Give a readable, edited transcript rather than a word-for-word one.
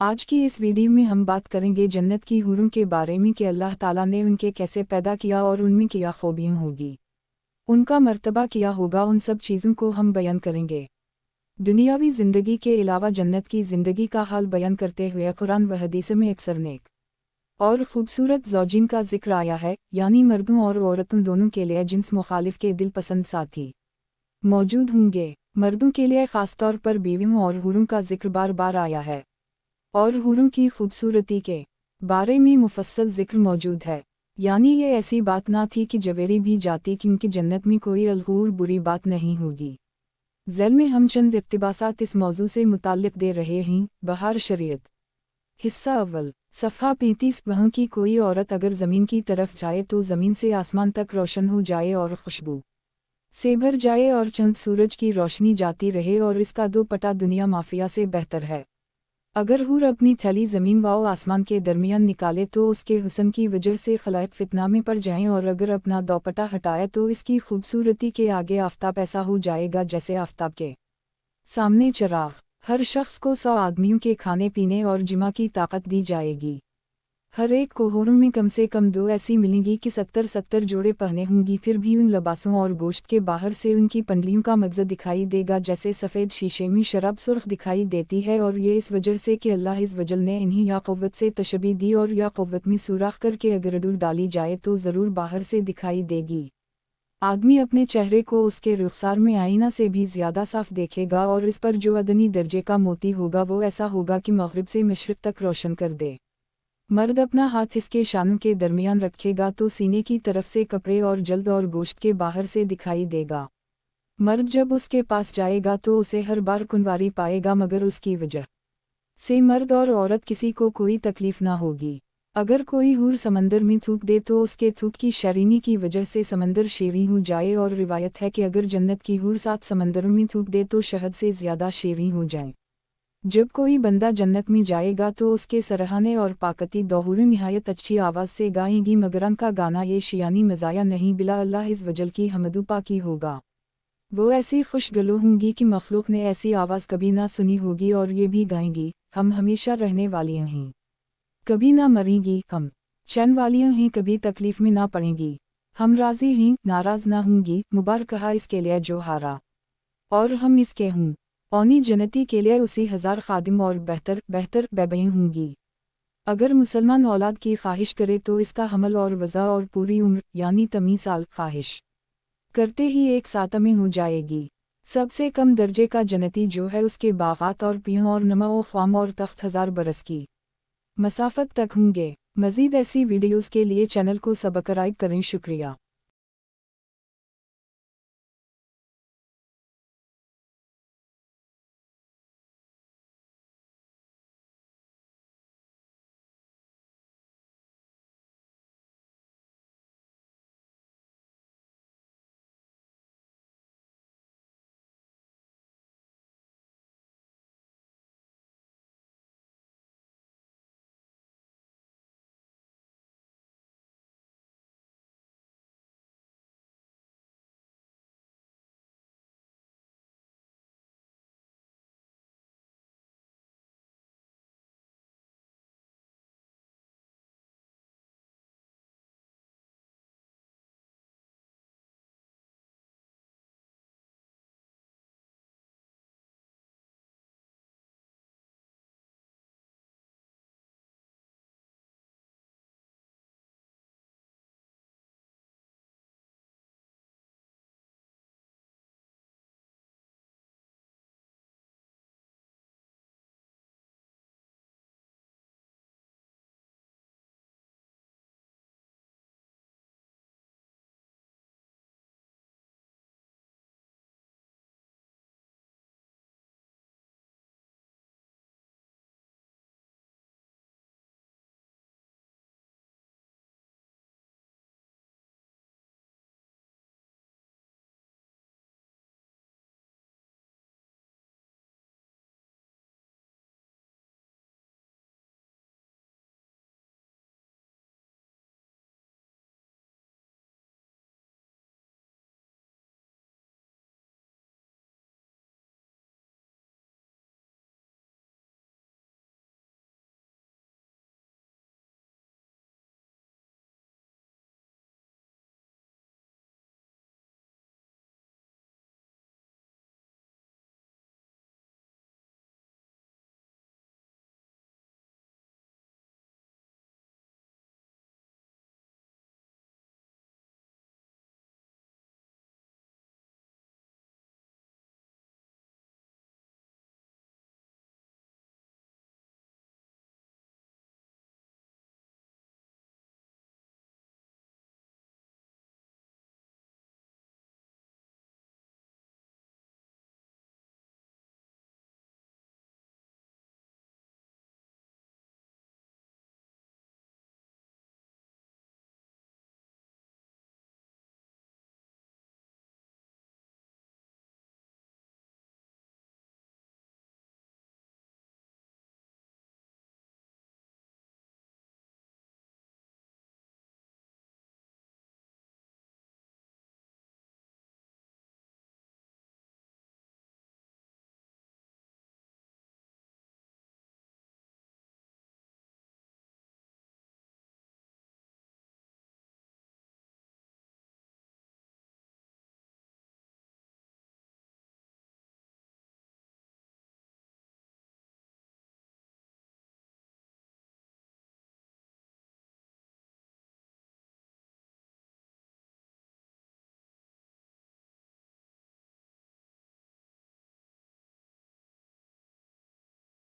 آج کی اس ویڈیو میں ہم بات کریں گے جنت کی حوروں کے بارے میں کہ اللہ تعالیٰ نے ان کے کیسے پیدا کیا اور ان میں کیا خوبیاں ہوگی، ان کا مرتبہ کیا ہوگا، ان سب چیزوں کو ہم بیان کریں گے۔ دنیاوی زندگی کے علاوہ جنت کی زندگی کا حال بیان کرتے ہوئے قرآن و حدیث میں اکثر نیک اور خوبصورت زوجین کا ذکر آیا ہے، یعنی مردوں اور عورتوں دونوں کے لیے جنس مخالف کے دل پسند ساتھی موجود ہوں گے۔ مردوں کے لیے خاص طور پر بیویوں اور حوروں کا ذکر بار بار آیا ہے، اور حوروں کی خوبصورتی کے بارے میں مفصل ذکر موجود ہے، یعنی یہ ایسی بات نہ تھی کہ جویری بھی جاتی، کیونکہ جنت میں کوئی الغور بری بات نہیں ہوگی۔ ذیل میں ہم چند اقتباسات اس موضوع سے متعلق دے رہے ہیں۔ بہار شریعت، حصہ اول، صفحہ 35۔ وہاں کی کوئی عورت اگر زمین کی طرف جائے تو زمین سے آسمان تک روشن ہو جائے اور خوشبو سے بھر جائے، اور چند سورج کی روشنی جاتی رہے، اور اس کا دوپٹہ دنیا مافیا سے بہتر ہے۔ اگر حور اپنی تھیلی زمین و آسمان کے درمیان نکالے تو اس کے حسن کی وجہ سے خلائق فتنہ میں پڑ جائیں، اور اگر اپنا دوپٹہ ہٹائے تو اس کی خوبصورتی کے آگے آفتاب ایسا ہو جائے گا جیسے آفتاب کے سامنے چراغ۔ ہر شخص کو 100 آدمیوں کے کھانے پینے اور جمع کی طاقت دی جائے گی۔ ہر ایک کو حوروں میں کم سے کم 2 ایسی ملیں گی کہ 70 جوڑے پہنے ہوں گی، پھر بھی ان لباسوں اور گوشت کے باہر سے ان کی پنڈلیوں کا مغز دکھائی دے گا جیسے سفید شیشے میں شراب سرخ دکھائی دیتی ہے، اور یہ اس وجہ سے کہ اللہ عز وجل نے انہیں یا قوت سے تشبیہ دی اور یا قوت میں سوراخ کر کے اگر ڈور ڈالی جائے تو ضرور باہر سے دکھائی دے گی۔ آدمی اپنے چہرے کو اس کے رخسار میں آئینہ سے بھی زیادہ صاف دیکھے گا، اور اس پر جو ادنی درجے کا موتی ہوگا وہ ایسا ہوگا کہ مغرب سے مشرق تک روشن کر دے۔ مرد اپنا ہاتھ اس کے شانوں کے درمیان رکھے گا تو سینے کی طرف سے کپڑے اور جلد اور گوشت کے باہر سے دکھائی دے گا۔ مرد جب اس کے پاس جائے گا تو اسے ہر بار کنواری پائے گا، مگر اس کی وجہ سے مرد اور عورت کسی کو کوئی تکلیف نہ ہوگی۔ اگر کوئی حور سمندر میں تھوک دے تو اس کے تھوک کی شیرینی کی وجہ سے سمندر شیریں ہو جائے، اور روایت ہے کہ اگر جنت کی حور 7 سمندروں میں تھوک دے تو شہد سے زیادہ شیریں ہو جائیں۔ جب کوئی بندہ جنت میں جائے گا تو اس کے سرہانے اور پاکتی دوہوریں نہایت اچھی آواز سے گائیں گی، مگر ان کا گانا یہ شیانی مزایا نہیں بلا اللہ عز وجل کی حمد و پاکی ہوگا۔ وہ ایسی خوش گلو ہوں گی کہ مخلوق نے ایسی آواز کبھی نہ سنی ہوگی، اور یہ بھی گائیں گی، ہم ہمیشہ رہنے والیاں ہیں، کبھی نہ مریں گی، ہم چین والیاں ہیں، کبھی تکلیف میں نہ پڑیں گی، ہم راضی ہیں، ناراض نہ ہوں گی، مبارک ہے اس کے لیے جو ہارا اور ہم اس کے ہوں۔ اونی جنتی کے لیے اسی 1000 خادم اور بہتر بیبییں ہوں گی۔ اگر مسلمان اولاد کی خواہش کرے تو اس کا حمل اور وضع اور پوری عمر یعنی 80 سال خواہش کرتے ہی 1 ساتھ میں ہو جائے گی۔ سب سے کم درجے کا جنتی جو ہے اس کے باغات اور پیوں اور نما و خام اور تخت 1000 برس کی مسافت تک ہوں گے۔ مزید ایسی ویڈیوز کے لیے چینل کو سبسکرائب کریں۔ شکریہ۔